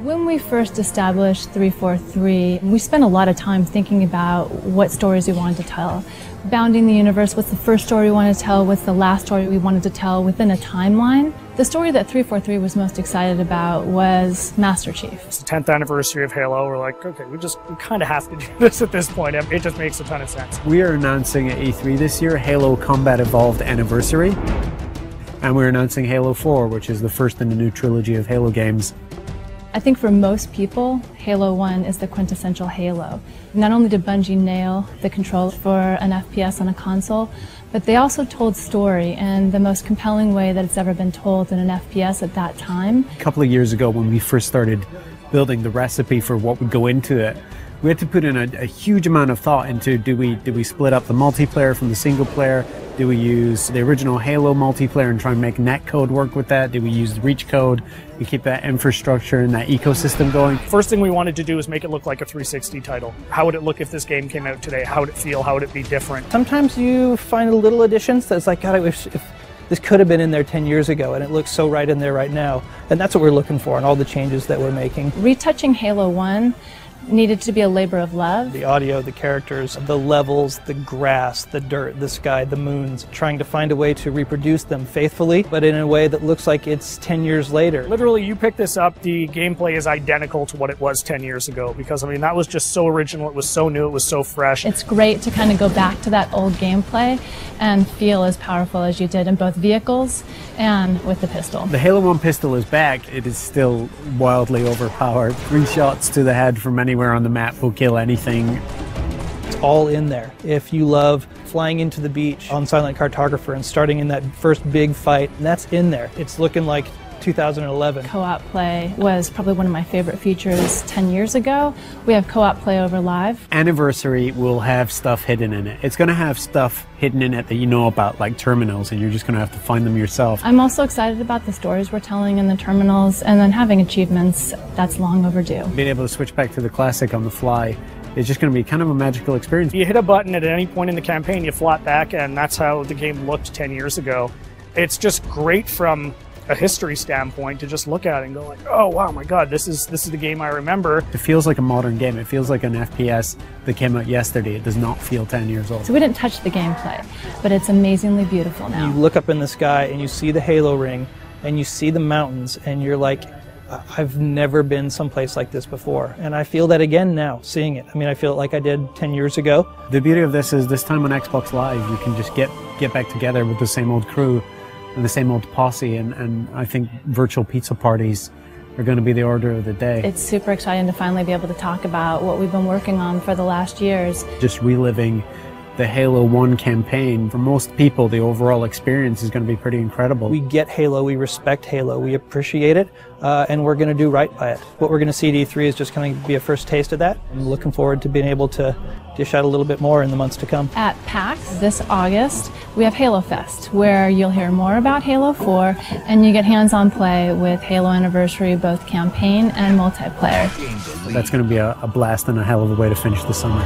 When we first established 343, we spent a lot of time thinking about what stories we wanted to tell. Bounding the universe, what's the first story we wanted to tell, what's the last story we wanted to tell within a timeline. The story that 343 was most excited about was Master Chief. It's the 10th anniversary of Halo. We're like, okay, we kind of have to do this at this point. It just makes a ton of sense. We are announcing at E3 this year Halo Combat Evolved Anniversary. And we're announcing Halo 4, which is the first in the new trilogy of Halo games. I think for most people, Halo 1 is the quintessential Halo. Not only did Bungie nail the controls for an FPS on a console, but they also told story in the most compelling way that it's ever been told in an FPS at that time. A couple of years ago, when we first started building the recipe for what would go into it, we had to put in a huge amount of thought into do we split up the multiplayer from the single player? Do we use the original Halo multiplayer and try and make netcode work with that? Do we use the Reach code? We keep that infrastructure and that ecosystem going. First thing we wanted to do is make it look like a 360 title. How would it look if this game came out today? How would it feel? How would it be different? Sometimes you find little additions that's like, God, I wish if this could have been in there 10 years ago, and it looks so right in there right now. And that's what we're looking for in all the changes that we're making. Retouching Halo 1 needed to be a labor of love. The audio, the characters, the levels, the grass, the dirt, the sky, the moons, trying to find a way to reproduce them faithfully, but in a way that looks like it's 10 years later. Literally, you pick this up, the gameplay is identical to what it was 10 years ago, because I mean, that was just so original, it was so new, it was so fresh. It's great to kind of go back to that old gameplay and feel as powerful as you did in both vehicles and with the pistol. The Halo 1 pistol is back. It is still wildly overpowered. 3 shots to the head from anywhere on the map will kill anything. It's all in there. If you love flying into the beach on Silent Cartographer and starting in that first big fight, that's in there. It's looking like 2011. Co-op play was probably one of my favorite features 10 years ago. We have co-op play over live. Anniversary will have stuff hidden in it. It's going to have stuff hidden in it that you know about, like terminals, and you're just going to have to find them yourself. I'm also excited about the stories we're telling in the terminals, and then having achievements. That's long overdue. Being able to switch back to the classic on the fly is just going to be kind of a magical experience. You hit a button at any point in the campaign, you flop back, and that's how the game looked 10 years ago. It's just great from a history standpoint to just look at it and go like, oh wow, my god, this is the game I remember. It feels like a modern game. It feels like an FPS that came out yesterday. It does not feel 10 years old. So we didn't touch the gameplay, but it's amazingly beautiful now. You look up in the sky and you see the Halo ring and you see the mountains and you're like, I've never been someplace like this before. And I feel that again now, seeing it. I mean, I feel it like I did 10 years ago. The beauty of this is this time on Xbox Live, you can just get back together with the same old crew and the same old posse, and I think virtual pizza parties are going to be the order of the day. It's super exciting to finally be able to talk about what we've been working on for the last years. Just reliving the Halo 1 campaign. For most people, the overall experience is going to be pretty incredible. We get Halo, we respect Halo, we appreciate it, and we're going to do right by it. What we're going to see at E3 is just going to be a first taste of that. I'm looking forward to being able to dish out a little bit more in the months to come. At PAX this August, we have Halo Fest, where you'll hear more about Halo 4, and you get hands-on play with Halo Anniversary, both campaign and multiplayer. That's going to be a blast and a hell of a way to finish the summer.